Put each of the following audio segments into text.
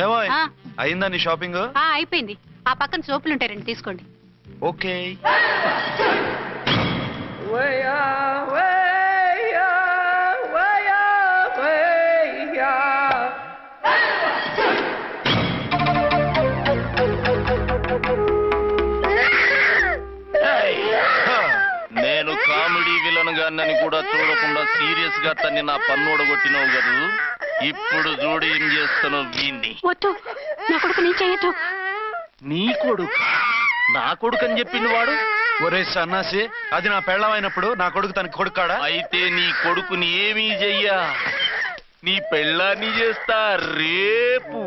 ఏమో అయిందా నీ షాపింగ్? అయిపోయింది. ఆ పక్కన సోపులు ఉంటాయి, రండి తీసుకోండి. ఓకే. నేను కామెడీ విలన్ గాన్నని కూడా చూడకుండా సీరియస్ గా తన్ని నా పన్నుడ కొట్టినావు కదూ. ఇప్పుడు చూడు ఏం చేస్తాను వీణ్ణి. వద్దు, నా కొడుకు నీ చేయొద్దు. నీ కొడుకు? నా కొడుకు అని చెప్పింది వాడు. ఒరే సన్నాసి, అది నా పెళ్ళమైనప్పుడు నా కొడుకు తనకి కొడుకాడా? అయితే నీ కొడుకుని ఏమీ చెయ్యా, నీ పెళ్ళాన్ని చేస్తా రేపు.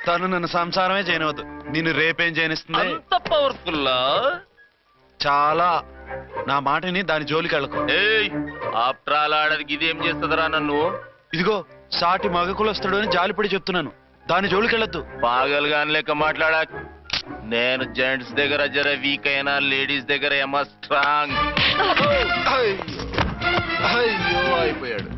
తను నన్ను సంసారమే చేయనవద్దు, నిన్ను రేపేం చేయనిస్తుంది? అంత పవర్ఫుల్లా? చాలా. నా మాటని దాని జోలికి వెళ్ళకు. ఏయ్, ఆప్ట్రాల్ ఆడదికి ఇదేం చేస్తుందిరా నన్ను? ఇదిగో సాటి మగకులొస్తాడు అని జాలిపడి చెప్తున్నాను, దాని జోలికి వెళ్ళొద్దు. పాగలుగాని లెక్క మాట్లాడా. నేను జెంట్స్ దగ్గర జర వీక్ అయినా లేడీస్ దగ్గర ఏమో స్ట్రాంగ్. అయ్యో అయిపోయాడు.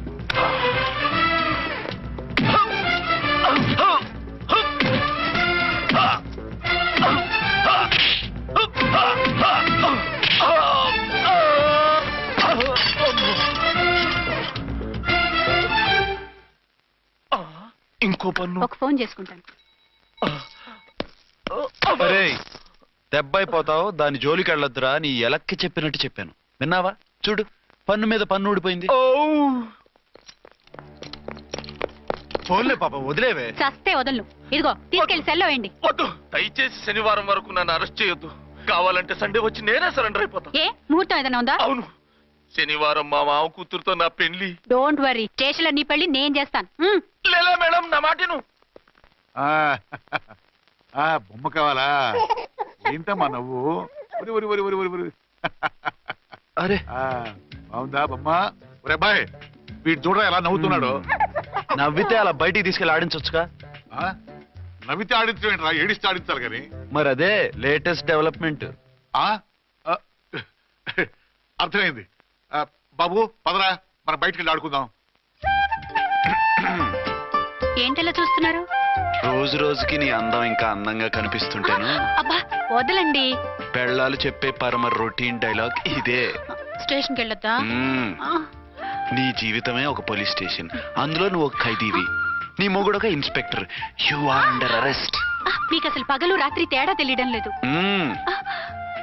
ఇంకో పన్ను. ఒక ఫోన్ చేసుకుంటాను. అరే దెబ్బైపోతావు, దాని జోలికి వెళ్ళొద్దురా. నీ ఎలక్కి చెప్పినట్టు చెప్పాను, విన్నావా? చూడు, పన్ను మీద పన్ను ఊడిపోయింది. ఫోన్లే పాప, వదిలేవే. చస్తే వదలను. ఇదిగో తీసుకెళ్లి సెల్లో వేయండి. వద్దు, దయచేసి శనివారం వరకు నన్ను అరెస్ట్ చేయొద్దు. కావాలంటే సండే వచ్చి నేనే సరెండర్ అయిపోతా. ఏ ముహూర్తం ఏదైనా ఉందా? అవును, శనివారం మా మామ కూతురుతో నా పెళ్లి. డోంట్ వరీ, స్టేషన్ లో నీ పెళ్లి నేను చేస్తాను. లేలా మేడం, నా మాటను. బొమ్మ కావాలా? ఏంటమ్మా నవ్వు? అరే బాగుందా బొమ్మ? ఒరే అబ్బాయి, వీడు చూడరా ఎలా నవ్వుతున్నాడు. నవ్వితే అలా బయటికి తీసుకెళ్ళి ఆడించొచ్చుగా. నవ్వితే ఆడించడం, ఏడిస్తే ఆడించాలి కానీ. మరి అదే లేటెస్ట్ డెవలప్మెంట్. అర్థమైంది. బాబు పదరా, మనం బయటికి వెళ్ళి ఆడుకుందాం. ఏంటలా చూస్తున్నారు? రోజు రోజుకి నీ అందం ఇంకా అందంగా కనిపిస్తుంటేను. అబ్బా వదలండి. పెళ్ళాలు చెప్పే పరమ రొటీన్ డైలాగ్ ఇదే. స్టేషన్కి వెళ్ళొద్దా? నీ జీవితమే ఒక పోలీస్ స్టేషన్, అందులో నువ్వు ఒక ఖైదీవి, నీ మొగుడు ఒక inspector. You are under arrest. మీకు అసలు పగలు రాత్రి తేడా తెలియడం లేదు.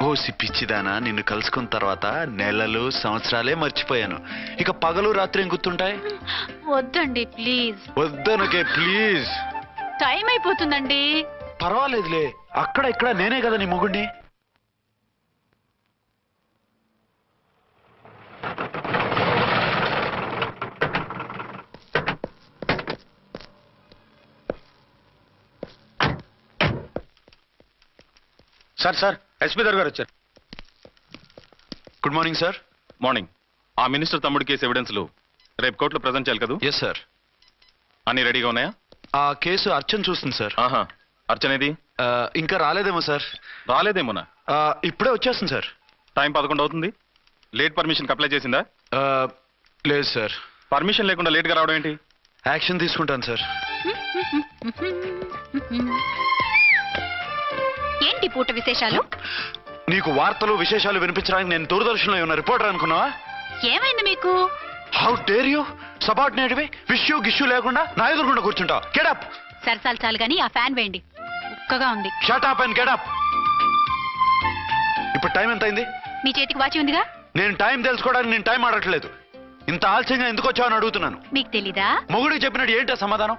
ఓ సిప్పిచ్చిదానా, నిన్ను కలుసుకున్న తర్వాత నెలలు సంవత్సరాలే మర్చిపోయాను. ఇక పగలు రాత్రి ఏం గుర్తుంటాయి? వద్దండి ప్లీజ్. వద్దనకే ప్లీజ్. టైం అయిపోతుందండి. పర్వాలేదులే, అక్కడ ఇక్కడ నేనే కదా నీ మొగుడిని. సార్ సార్, ఎస్పీ గారు వచ్చారు. Good morning sir. మార్నింగ్. ఆ మినిస్టర్ తమ్ముడి కేసు ఎవిడెన్స్లు రేపు కోర్టులో ప్రజెంట్ చేయాలి కదా? Yes sir. అన్ని రెడీగా ఉన్నాయా? ఆ కేసు అర్చన్ చూస్తుంది సార్. ఆహా, అర్చనేది? ఇంకా రాలేదేమో సార్. రాలేదేమోనా? ఇప్పుడే వచ్చేస్తుంది సార్. టైం 11 అవుతుంది. లేట్ పర్మిషన్ అప్లై చేసిందా? లేదు సార్. పర్మిషన్ లేకుండా లేట్ గా రావడం ఏంటి? యాక్షన్ తీసుకుంటాను సార్. ఏంటి పూట విశేషాలు? నీకు వార్తలు విశేషాలు వినిపించడానికి నేను దూరదర్శన్లో ఉన్న రిపోర్టర్ అనుకున్నావా? ఏమైంది మీకు? How dare you? సబార్డినేట్వి విష్యూ గిష్యూ లేకుండా నా ఎదురుకుండా కూర్చుంటావు. Get up. సరసాలు చాలు గానీ ఆ ఫ్యాన్ వేయండి, ఉక్కగా ఉంది. Shut up and get up. ఇప్పుడు టైం ఎంత అయింది? మీ చేతికి వాచి ఉందిగా. నేను టైం తెలుసుకోవడానికి నేను టైం ఆడట్లేదు. ఇంత ఆలస్యంగా ఎందుకు వచ్చావని అడుగుతున్నాను. మీకు తెలీదా? మొగుడికి చెప్పినట్టు ఏంటో సమాధానం?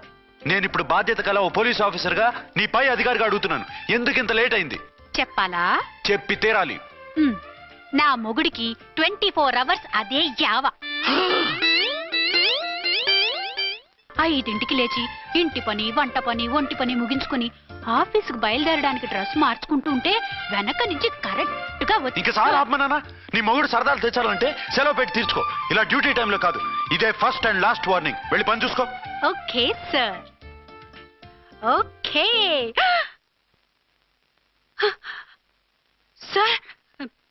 నేను ఇప్పుడు బాధ్యత కల ఓ పోలీస్ ఆఫీసర్ గా నీ పై అధికారిగా అడుగుతున్నాను, ఎందుకు ఇంత లేట్ అయింది? చెప్పాలా? చెప్పి తీరాలి. నా మొగుడికి 24 అవర్స్ అదే యావ. 5ంటికి లేచి ఇంటి పని, వంట పని, ఒంటి పని ముగించుకుని ఆఫీసుకు బయలుదేరడానికి డ్రెస్ మార్చుకుంటూ ఉంటే వెనక నుంచి కరెక్ట్ గా వచ్చి. ఇంకా సార్ ఆత్మనానా, నీ మొగుడు సరదాలు తెచ్చాలంటే సెలవు పెట్టి తీర్చుకో. ఇలా డ్యూటీ టైంలో కాదు. ఇదే ఫస్ట్ అండ్ లాస్ట్ వార్నింగ్. వెళ్ళి పని చూసుకో. Okay sir, okay. సార్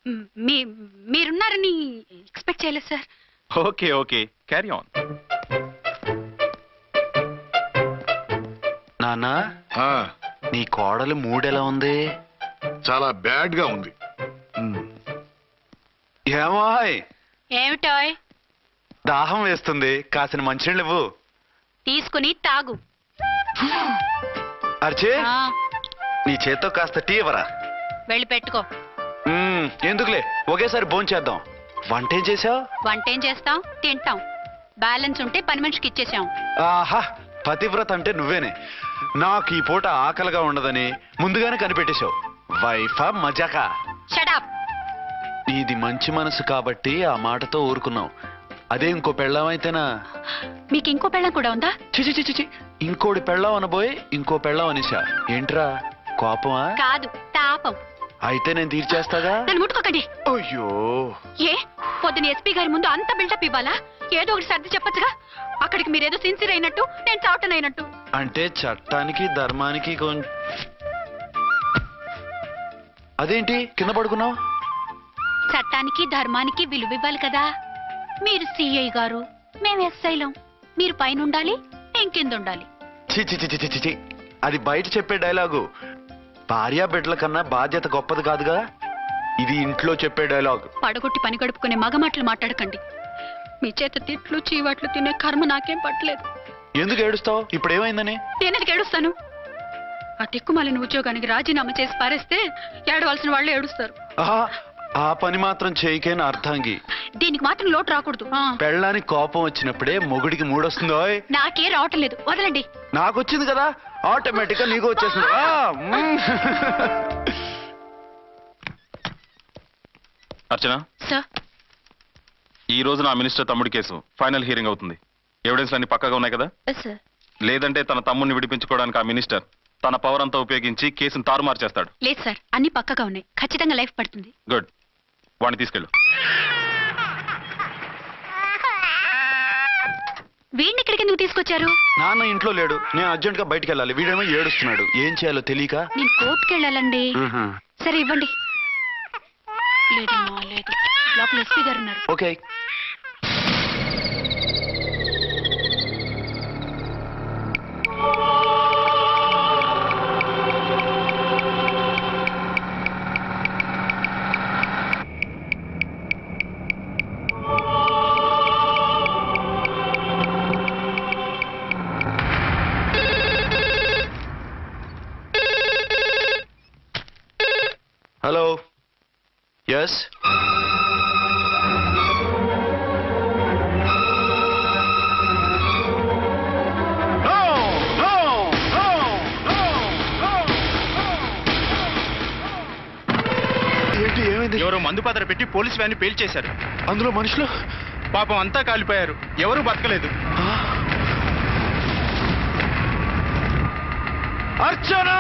మీరున్నారని ఎక్స్పెక్ట్ చేయలేదు sir. Okay okay, carry on. నాన్న, ఆ, నీ కోడలు మూడెలా ఉంది? చాలా బ్యాడ్ గా ఉంది. ఏమాయ్, ఏమిటాయ్? దాహం వేస్తుంది, కాసిన మంచినీళ్ళు ఇవ్వు. తీసుకుని తాగు. అర్చే, ఆ, నీ చేత్తో కాస్త టీ ఇవ్వరా. వెళ్ళి పెట్టుకో. ఎందుకులే, ఒకేసారి భోంచేద్దాం. వంటేం చేసావు? వంటేం చేస్తాం? తింటాం. బ్యాలెన్స్ ఉంటే పని మనిషికి ఇచ్చేసాం. ఆహా, పతివ్రత అంటే నువ్వేనే. నాకు ఈ పూట ఆకలిగా ఉండదని ముందుగానే కనిపెట్టేశావు. వైఫా మజాకా? షడప్. నీది మంచి మనసు కాబట్టి ఆ మాటతో ఊరుకున్నావు. అదే ఇంకో పెళ్ళాం అయితేనా? మీకు ఇంకో పెళ్ళం కూడా ఉందా? చిచి చిచి చి, ఇంకోటి పెళ్ళాం అనబోయి ఇంకో పెళ్ళాం అనేసా. ఏంట్రా, కోపమా? కాదు, తాపం. అయితే నేను తీర్చేస్తాగా. నన్ను ముట్టుకోకండి. అయ్యో, ఏ పొద్దున ఎస్పీ గారి ముందు అంత బిల్డప్ ఇవ్వాలా? ఏదో ఒకటి సర్ది చెప్పొచ్చుగా. అక్కడికి మీరేదో సిన్సియర్ అయినట్టు, నేను చావటన్ అయినట్టు. అంటే చట్టానికి ధర్మానికి అదేంటి కింద పడుకున్నావు? చట్టానికి ధర్మానికి విలువ ఇవ్వాలి కదా. మీరు సిఐ గారు, మేము ఎస్ఐలం. మీరు పైన ఉండాలి, నేను కింద ఉండాలి. చిచి చిచి చిచి చి, అది బయట చెప్పే డైలాగు. భార్యా బిడ్డల కన్నా బాధ్యత గొప్పది కాదుగా. ఇది ఇంట్లో చెప్పే డైలాగ్. పడగొట్టి పని గడుపుకునే మగ మాటలు మాట్లాడకండి. మీ చేత తిట్లు చీవాట్లు తినే కర్మ నాకేం పట్టలేదు. ఎందుకు ఏడుస్తావు? ఇప్పుడు ఏమైందని? నేనెందుకు ఏడుస్తాను? ఆ తిక్కుమాలిన ఉద్యోగానికి రాజీనామా చేసి పారేస్తే ఏడవలసిన వాళ్ళే ఏడుస్తారు. ఆహా, ఆ పని మాత్రం చేయకేన అర్థంగి. దీనికి మాత్రం లోటు రాకూడదు. పెళ్ళానికి కోపం వచ్చినప్పుడే మొగుడికి మూడొస్తుందో. నాకే రావటం లేదు, వదలండి. నాకు వచ్చింది కదా, ఆటోమేటిక్ గా నీకు వచ్చేసింది. అర్చన, సార్, ఈ రోజు నా మినిస్టర్ తమ్ముడి కేసు ఫైనల్ హియరింగ్ అవుతుంది. ఎవిడెన్స్ అన్ని పక్కగా ఉన్నాయి కదా? సార్. లేదంటే తన తమ్ముడిని విడిపించుకోవడానికి ఆ మినిస్టర్ తన పవర్ అంతా ఉపయోగించి కేసును తారుమారు చేస్తాడు. లేదు సార్, అన్ని పక్కగా ఉన్నాయి. ఖచ్చితంగా లైఫ్ పడుతుంది. గుడ్, వాడిని తీసుకెళ్ళు. వీడిని ఇక్కడికి ఎందుకు తీసుకొచ్చారు? నాన్న ఇంట్లో లేడు, నేను అర్జెంట్ గా బయటికి వెళ్ళాలి. వీడేమో ఏడుస్తున్నాడు, ఏం చేయాలో తెలియక. నేను కోర్టుకి వెళ్ళాలండి. సరే ఇవ్వండి. లేదమ్మా, లేదు. లోపల ఎస్పీ గారు ఉన్నారు. ఓకే. Hello, yes. ఏంటి, ఏమైంది? ఎవరో మందు పాత్ర పెట్టి పోలీస్ వ్యాన్ పేల్చేశారు. అందులో మనుషులు పాపం అంతా కాలిపోయారు, ఎవరూ బతకలేదు. అర్చనా!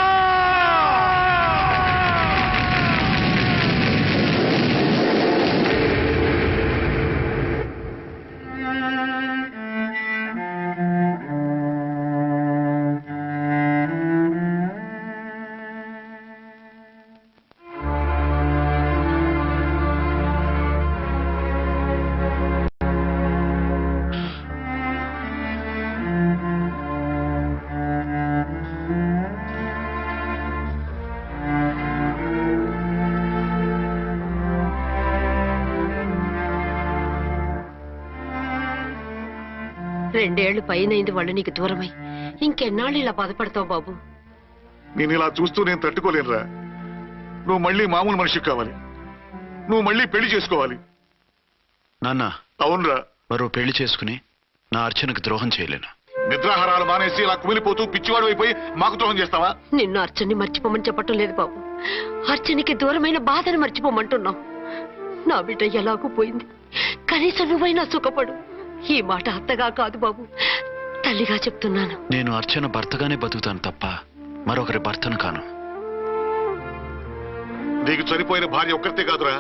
రెండేళ్లు పైనైంది వాళ్ళు నీకు దూరమై. ఇంకెన్నాళ్ళు ఇలా బాధపడతావు బాబు? నేను ఇలా చూస్తూ నేను తట్టుకోలేనురా. నువ్వు మళ్ళీ మామూలు మనిషికి కావాలి. నువ్వు మళ్ళీ పెళ్లి చేసుకోవాలి. నాన్న, అవునరా. మరో పెళ్లి చేసుకుని నా అర్చనకు ద్రోహం చేయలేను. నిద్రాహారాలు మానేసి ఇలా కుమిలిపోతూ పిచ్చివాడు అయిపోయి మాకు ద్రోహం చేస్తావా? నిన్ను అర్చన్ని మర్చిపోమని చెప్పటం లేదు బాబు. అర్చనికి దూరమైన బాధను మర్చిపోమంటున్నావు. నా బిడ్డ ఎలాగూ పోయింది, కనీసం నువ్వైనా సుఖపడు. ఈ మాట అత్తగా కాదు బాబు, తల్లిగా చెప్తున్నాను. నేను అర్చన భర్తగానే బతుకుతాను తప్ప మరొకరి భర్తను కాను. నీకు చనిపోయిన భార్య ఒక్కరితే కాదురా,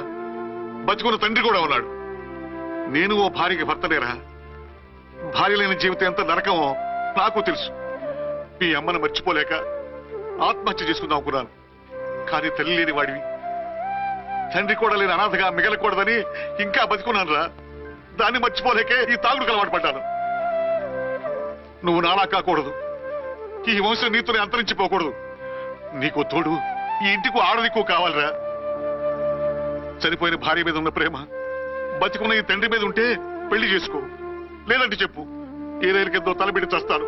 బతుకున్న తండ్రి కూడా ఉన్నాడు. నేను ఓ భార్యకి భర్తలేరా. భార్య లేని జీవితం ఎంత నరకమో నాకు తెలుసు. మీ అమ్మను మర్చిపోలేక ఆత్మహత్య చేసుకుందాం అనుకున్నాను. కానీ తల్లి లేని వాడివి, తండ్రి కూడా లేని అనాథగా మిగలకూడదని ఇంకా బతికున్నాను రా. దాన్ని మర్చిపోలేకే ఈ తాగుడుకు అలవాటు పడ్డాను. నువ్వు నాలా కాకూడదు, ఈ వంశం నీతోనే అంతరించిపోకూడదు. నీకు తోడు ఈ ఇంటికి ఆడదికు కావాలిరా. చనిపోయిన భార్య మీద ఉన్న ప్రేమ బతికున్న ఈ తండ్రి మీద ఉంటే పెళ్లి చేసుకో, లేదంటే చెప్పు, ఏ రైలు కిందో తలబెట్టి చస్తాను.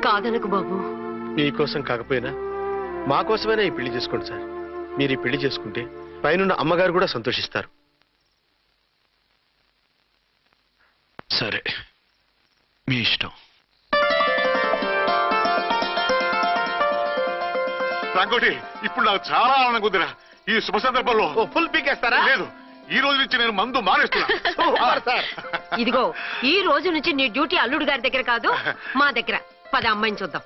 కాదనకు బాబు. మీకోసం కాకపోయినా మా కోసమైనా ఈ పెళ్లి చేసుకోండి సార్. మీరు ఈ పెళ్లి చేసుకుంటే పైనున్న అమ్మగారు కూడా సంతోషిస్తారు. సరే, మీ ఇష్టం. రంగోటి, ఇప్పుడు నాకు చాలా ఆనందంగా ఉందిరా. ఈ శుభ సందర్భంలో ఫుల్ పీకేస్తారా? లేదు, ఈ రోజు నుంచి నేను మందు మానేస్తున్నా. ఇదిగో, ఈ రోజు నుంచి నీ డ్యూటీ అల్లుడు గారి దగ్గర కాదు, మా దగ్గర. పద అమ్మాయిని చూద్దాం.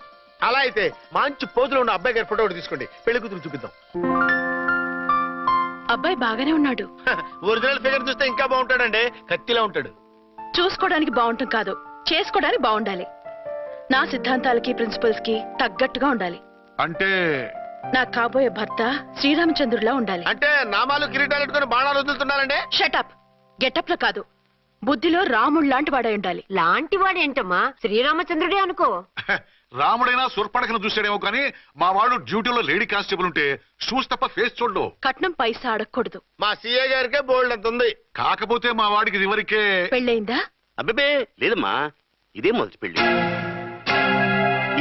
అలా అయితే మంచి పోజులో ఉన్న అబ్బాయి గారి ఫోటో ఒకటి తీసుకోండి, పెళ్లి కూతురు చూపిద్దాం. అబ్బాయి బాగానే ఉన్నాడు. ఒరిజినల్ ఫిగర్ చూస్తే ఇంకా బాగుంటాడండి, కత్తిలా ఉంటాడు. చూసుకోవడానికి బాగుంటుంది కాదు, చేసుకోవడానికి బాగుండాలి. నా సిద్ధాంతాలకి ప్రిన్సిపల్స్ కి తగ్గట్టుగా ఉండాలి. అంటే నా కాబోయే భర్త శ్రీరామచంద్రుడిలా ఉండాలి. అంటే నామాలు కిరీటాలు పెట్టుకుని బాణాలు వదులుతున్నారండి. షటప్. గెటప్ లో కాదు, బుద్ధిలో రాముడు లాంటి వాడై ఉండాలి. లాంటి వాడేంటమ్మా, శ్రీరామచంద్రుడే అనుకో. రాముడైనా సుర్పడకను చూసాడేమో కానీ మా వాడు డ్యూటీలో లేడీ కానిస్టేబుల్ ఉంటే షూస్ తప్ప ఫేస్ చూడడు. కట్నం పైసా అడగకూడదు. మా సీఏ గారికే బోల్డ్ అంత ఉంది. కాకపోతే మా వాడికి ఇదివరకే పెళ్ళయిందా? అబ్బే లేదమ్మా, ఇదే మొదటి పెళ్లి.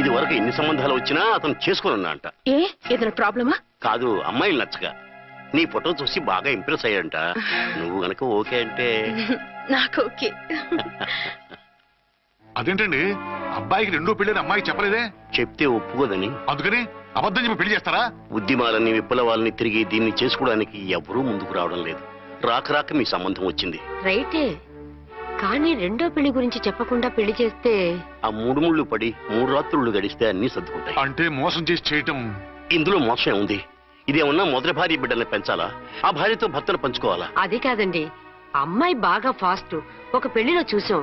ఇది వరకు ఎన్ని సంబంధాలు వచ్చినా అతను చేసుకున్నా అంట. ఏ ఏదైనా ప్రాబ్లమా? కాదు, అమ్మాయిలు నచ్చగా నీ ఫోటో చూసి బాగా ఇంప్రెస్ అయ్యాడంట. నువ్వు గనక ఓకే అంటే నాకు ఓకే. అదేంటండి, అబ్బాయికి రెండో పెళ్ళని అమ్మాయికి చెప్పలేదే? చెప్తే ఒప్పుకోదని. అందుకని అబద్ధం చెప్పి పెళ్లి చేస్తారా? ఉద్యమాలని విప్లవాలని తిరిగి దీన్ని చేసుకోవడానికి ఎవరూ ముందుకు రావడం లేదు. రాక రాక మీ సంబంధం వచ్చింది. రైటే, కానీ రెండో పెళ్లి గురించి చెప్పకుండా పెళ్లి చేస్తే ఆ 3 ముళ్ళు పడి 3 రాత్రులు గడిస్తే అన్ని సర్దుకుంటాయి. అంటే మోసం చేసి చేయటం. ఇందులో మోసం ఉంది. ఇదేమన్నా మొదటి భార్య బిడ్డల్ని పెంచాలా, ఆ భార్యతో భర్తను పంచుకోవాలా? అది కాదండి, అమ్మాయి బాగా ఫాస్ట్. ఒక పెళ్లిలో చూసాం,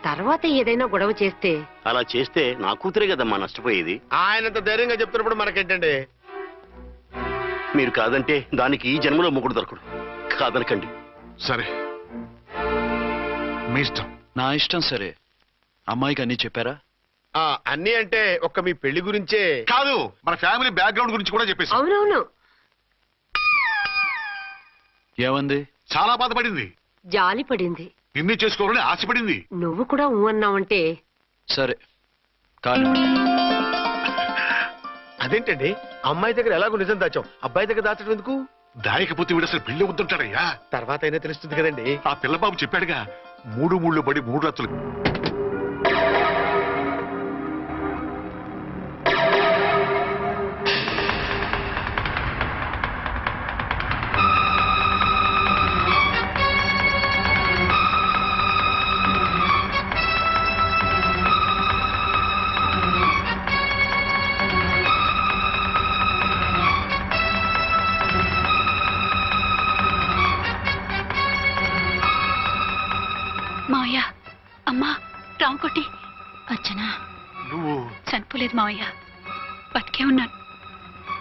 తర్వాత ఏదైనా గొడవ చేస్తే. అలా చేస్తే నా కూతురే కదమ్మా నష్టపోయేది. ఆయనంత ధైర్యంగా చెప్తున్నప్పుడు మనకేంటండి? మీరు కాదంటే దానికి ఈ జన్మలో మొగుడు దొరకడు. కాదనకండి. సరే, మీ ఇష్టం. నా ఇష్టం. సరే, అమ్మాయికి అన్ని చెప్పారా? అన్ని అంటే ఒక్క మీ పెళ్లి గురించే కాదు, మన ఫ్యామిలీ బ్యాక్గ్రౌండ్ గురించి కూడా చెప్పేసి. అవునవును. ఏమంది? చాలా బాధపడింది, జాలి పడింది, నిన్నే చేసుకోవాలని ఆశపడింది. నువ్వు కూడా ఊ అన్నావంటే. సరే కానీ అదేంటండి, అమ్మాయి దగ్గర ఎలాగో నిజం దాచాం, అబ్బాయి దగ్గర దాచడం ఎందుకు? దాయకపోతే వీడు అసలు పెళ్లి వద్దంటాడయ్యా. తర్వాత అయినా తెలుస్తుంది కదండి. ఆ పిల్లబాబు చెప్పాడుగా, 3 ముళ్ళు పడి 3 రాత్రులు. మావయ్య, అమ్మా, రామకోటి, అర్చనా. నువ్వు చనిపోలేదు మావయ్య, బతికే ఉన్నాను.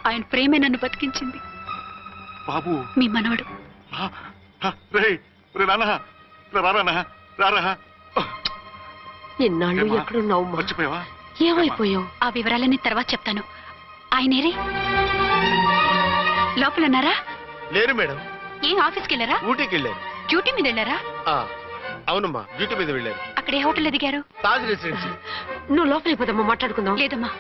ఆయన ప్రేమే నన్ను బతికించింది. బాబు, మీ మనవడు. రారా. నిన్నాళ్ళు ఎక్కడున్నావు? మర్చిపోయావా? ఏమైపోయావు? ఆ వివరాలన్నీ తర్వాత చెప్తాను. ఆయనేరే లోపల ఉన్నారా? లేరు మేడం. ఏం ఆఫీస్కి వెళ్ళారా? ఊటీకి వెళ్ళారు. డ్యూటీ మీద వెళ్ళారా? అవునమ్మా, డ్యూటీ మీద వెళ్ళారు. అక్కడ ఏ హోటల్ ఎదిగారు? తాజ్ రెసిడెన్సీ. నువ్వు లోపలికి పోదమ్మా, మాట్లాడుకుందాం. లేదమ్మా,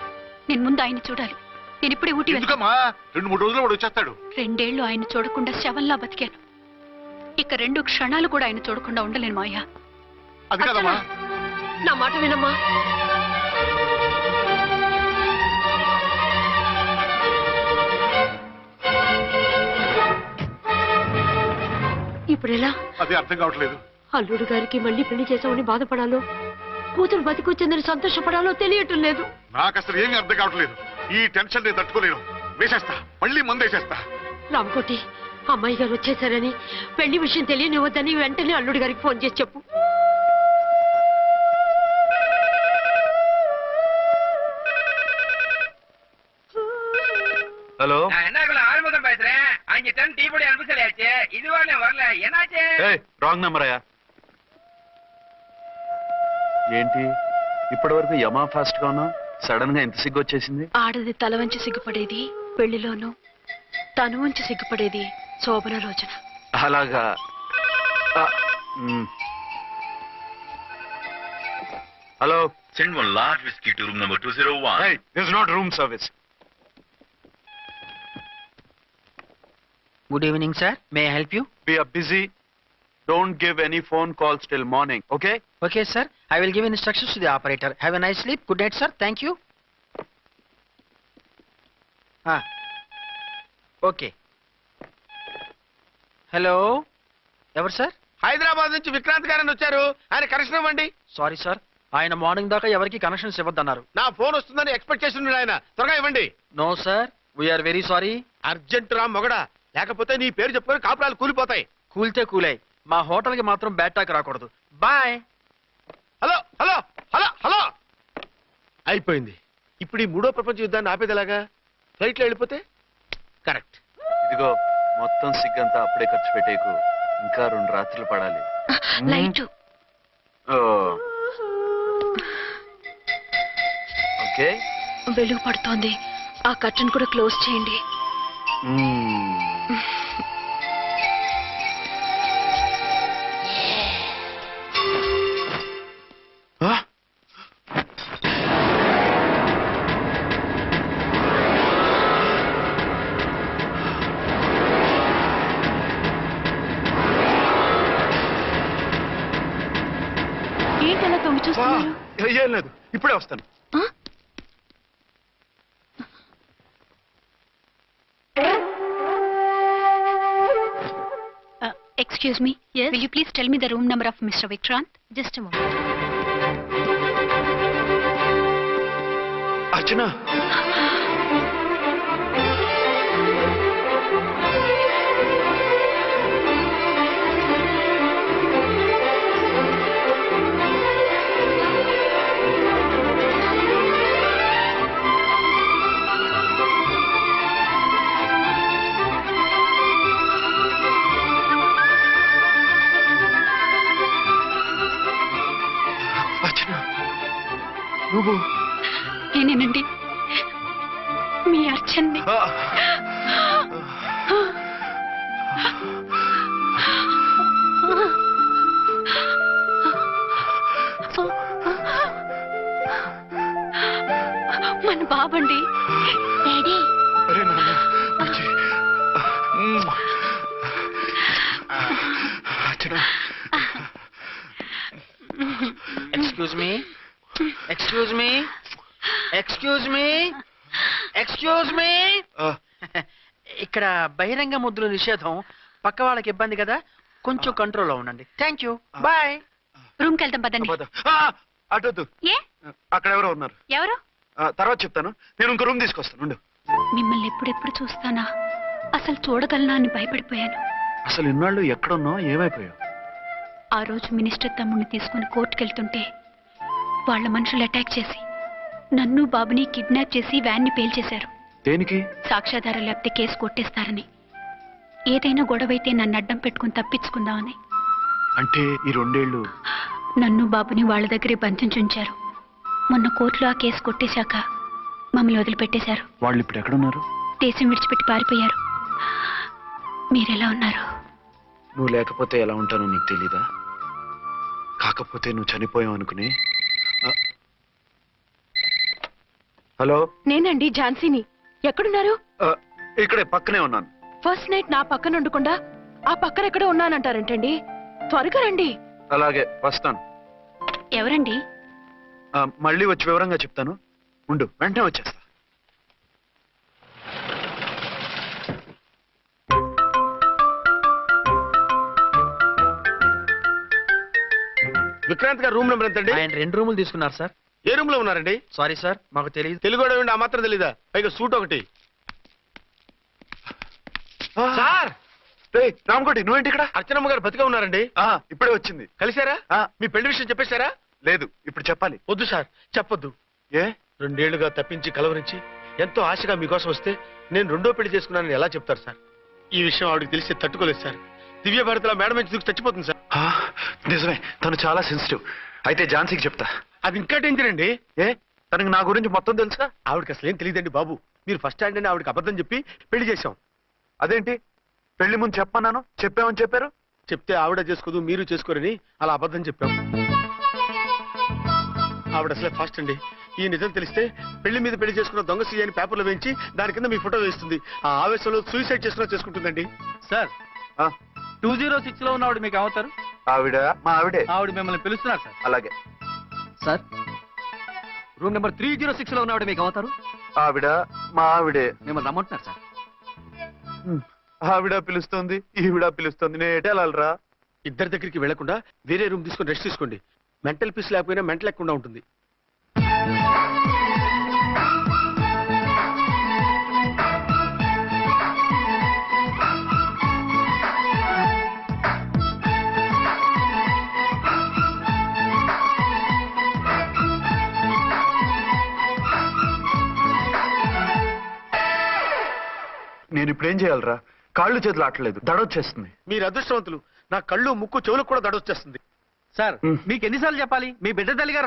నేను ముందు ఆయన చూడాలి. నేను ఇప్పుడే ఊటీ వెళ్తాను. ఎందుకమ్మా, 2-3 రోజుల్లో వాడు వచ్చేస్తాడు. 2 ఏళ్లు ఆయన చూడకుండా శవంలా బతికాను. ఇక 2 క్షణాలు కూడా ఆయన చూడకుండా ఉండలేను మావయ్య. అది కాదమ్మా. నా మాట వినమ్మా. ఇప్పుడు ఎలా? అదే అర్థం కావట్లేదు. అల్లుడు గారికి మళ్ళీ పెళ్లి చేసామని బాధపడాలో, కూతురు బతికొచ్చిందని సంతోషపడాలో తెలియటం లేదు. నాకు అసలు ఏమీ అర్థం కావట్లేదు. ఈ టెన్షన్ నేను తట్టుకోలేను. వేసేస్తా, మళ్ళీ మందేసేస్తా. రామకోటి, అమ్మాయి గారు వచ్చేసారని, పెళ్లి విషయం తెలియనివ్వద్దని వెంటనే అల్లుడి గారికి ఫోన్ చేసి చెప్పు. హలో, என்ன ஆரம்பம் பேசுறேன். రాంగ్ నెంబర్ అయ్యా. ఏంటి ఇప్పటి వరకు యమా ఫాస్ట్ గా ఉన్నావు, సడన్ గా ఎంత సిగ్గు వచ్చేసింది? ఆడది తల వంచి సిగ్గుపడేది పెళ్లిలోనూ, తను వంచి సిగ్గుపడేది శోభన రోజున. అలాగా. Hello, Send one large whiskey to room number 201. hey, this is not room service. Good evening, sir. May I help you? We are busy. Don't give any phone calls till morning, okay? Okay, sir. I will give instructions to the operator. Have a nice sleep. Good night, sir. Thank you. Okay. Hello. ఎవరు sir? Hyderabad నుంచి విక్రాంత్ గారని వచ్చారు. ఆయన connection ఇవ్వండి. Sorry sir, ఆయన morning దాకా ఎవరికి connections ఇవ్వద్దన్నారు. నా ఫోన్ వస్తుందని ఎక్స్పెక్ట్ చేసి ఉన్నాడు ఆయన. త్వరగా ఇవ్వండి. No sir, we're very sorry. Urgent రా మొగడా, లేకపోతే నీ పేరు చెప్పుకొని కాపురాలు కూలిపోతాయి. కూల్తే కూలాయి, మా హోటల్ కి మాత్రం బ్యాడ్ టాక్ రాకూడదు. Bye. Hello hello hello hello. అయిపోయింది. ఇప్పుడు ఈ మూడో ప్రపంచ యుద్ధాన్ని ఆపేది ఎలాగా? ఫ్లైట్ లో వెళ్ళిపోతే కరెక్ట్. ఇదిగో మొత్తం సిగ్గంతా అప్పుడే ఖర్చు పెట్టేకు, ఇంకా 2 రాత్రులు పడాలి. లైట్ ఓకే, వెలుగు పడుతోంది. ఆ కర్టన్ కూడా క్లోజ్ చేయండి. ఏంటలా తొంగి చూస్తున్నారు? ఏం లేదు, ఇప్పుడే వస్తాను. Excuse me. Yes. Will you please tell me the room number of Mr. Vikrant? Just a moment. అర్చన, నువ్వు? నేనేనండి, మీ అర్చన్ని. మన బాబండి. డాడీ. అరే నాన్న, బుజ్జి. Archana. Excuse me, excuse me, excuse me, excuse me. ఇక్కడ బహిరంగ ముద్దుల నిషేధం, పక్క వాళ్ళకి ఇబ్బంది కదా, కొంచెం కంట్రోల్లో ఉండండి. Thank you, bye. రూమ్కి వెళ్తాం పదండి. అటొద్దు, ఏ? అక్కడ ఎవరో ఉన్నారు. ఎవరు? తర్వాత చెప్తాను. నేను ఇంకో రూమ్ తీసుకొస్తాను, ఉండు. మిమ్మల్ని ఎప్పుడెప్పుడు చూస్తానా, అసలు చూడగలనా అని భయపడిపోయాను. అసలు ఇన్నాళ్ళు ఎక్కడున్నావు, ఏమైపోయావు? ఆ రోజు మినిస్టర్ తమ్ముడిని తీసుకుని కోర్టుకెళ్తుంటే వాళ్ళ మనుషులు అటాక్ చేసి నన్ను బాబుని కిడ్నాప్ చేసి వ్యాన్ని పేల్చేశారు. దేనికి? సాక్ష్యాధారాలు లేకపోతే కేసు కొట్టేస్తారని. ఏదైనా గొడవైతే నన్ను అడ్డం పెట్టుకుని తప్పించుకుందామని. అంటే ఈ 2 ఏళ్ళు నన్ను బాబుని వాళ్ళ దగ్గరే బంధించుంచారు. మొన్న కోర్టులో ఆ కేసు కొట్టేశాక మమ్మల్ని వదిలిపెట్టేశారు. వాళ్ళు ఇప్పుడు ఎక్కడున్నారు? దేశం విడిచిపెట్టి పారిపోయారు. మీరెలా ఉన్నారు? నువ్వు లేకపోతే ఎలా ఉంటానో నీకు తెలీదా? కాకపోతే నువ్వు చనిపోయావు అనుకుని. హలో, నేనండి ఝాన్సీని. ఎక్కడున్నారు? ఇక్కడే పక్కనే ఉన్నాను. ఫస్ట్ నైట్ నా పక్కన ఉండకుండా ఆ పక్కన ఎక్కడ ఉన్నానంటారంటండి. త్వరగా రండి. అలాగే వస్తాను. ఎవరండి? మళ్ళీ వచ్చి వివరంగా చెప్తాను, ఉండు, వెంటనే వచ్చేస్తా. విక్రాంత్ గారు రూమ్ నెంబర్ ఎంతండి? ఆయన 2 రూములు తీసుకున్నారు సార్. ఏ రూమ్ లో ఉన్నారండి? సారీ సార్, మాకు తెలియదు. తెలుగు ఆ మాత్రం తెలీదా? పైగా సూట్ ఒకటి. సార్, రామకోటి, నువ్వేంటి ఇక్కడ? అర్చనమ్మ గారు బతిగా ఉన్నారండి. ఇప్పుడే వచ్చింది. కలిసారా? మీ పెళ్లి విషయం చెప్పేశారా? లేదు, ఇప్పుడు చెప్పాలి. వద్దు సార్, చెప్పొద్దు. ఏ? 2 ఏళ్లుగా తప్పించి కలవరించి ఎంతో ఆశగా మీకోసం వస్తే నేను 2వ పెళ్లి చేసుకున్నానని ఎలా చెప్తారు సార్? ఈ విషయం ఆవిడకి తెలిసి తట్టుకోలేదు సార్. దివ్య భారతిలో మేడం నుంచి దూకి చచ్చిపోతుంది సార్. ఆ, నిజమే, తను చాలా సెన్సిటివ్. అయితే ఝాన్సీకి చెప్తా. అది ఇంకా డేంజర్ అండి. ఏ తనకి నా గురించి మొత్తం తెలుసా? ఆవిడకి అసలు ఏం తెలియదండి బాబు. మీరు ఫస్ట్ హ్యాండ్ అని ఆవిడకి అబద్ధం చెప్పి పెళ్లి చేశాం. అదేంటి పెళ్లి ముందు చెప్పన్నాను, చెప్పామని చెప్పారు. చెప్తే ఆవిడ చేసుకోదు మీరు చేసుకోరని అలా అబద్ధం చెప్పాం. ఆవిడ అసలే ఫాస్ట్ అండి. ఈ నిజం తెలిస్తే పెళ్లి మీద పెళ్లి చేసుకున్న దొంగ సీ అని పేపర్లో వేయించి దాని కింద మీ ఫోటో వేస్తుంది. ఆ ఆవేశంలో సూసైడ్ చేసుకుంటుందండి. సార్ 206 లో ఉన్నవాడు మీకు అవుతారు. ఆవిడ మా ఆవిడే. ఆవిడ మిమ్మల్ని పిలుస్తున్నారు సార్. అలాగే సార్ రూమ్ నెంబర్ 306 లో ఉన్నవాడు మీకు అవుతారు. ఆవిడ మా ఆవిడే. మిమ్మల్ని రమ్మంటున్నారు సార్. ఆవిడ పిలుస్తుంది, ఈవిడ పిలుస్తుంది. నేను ఎటే వెళ్ళాలరా? ఇద్దరి దగ్గరికి వెళ్లకుండా వేరే రూమ్ తీసుకొని రెస్ట్ తీసుకోండి. మెంటల్ పీస్ లేకపోయినా మెంటల్ లేకుండా ఉంటుంది. నేను ఇప్పుడు ఏం చేయాలరా? కాళ్ళు చేతులు ఆటలేదు, దడొచ్చేస్తుంది. మీరు అదృష్టవంతులు. నా కళ్ళు ముక్కు చెవులకు కూడా దడొచ్చేస్తుంది. సార్ మీకు ఎన్నిసార్లు చెప్పాలి మీ బిడ్డ తల్లిగా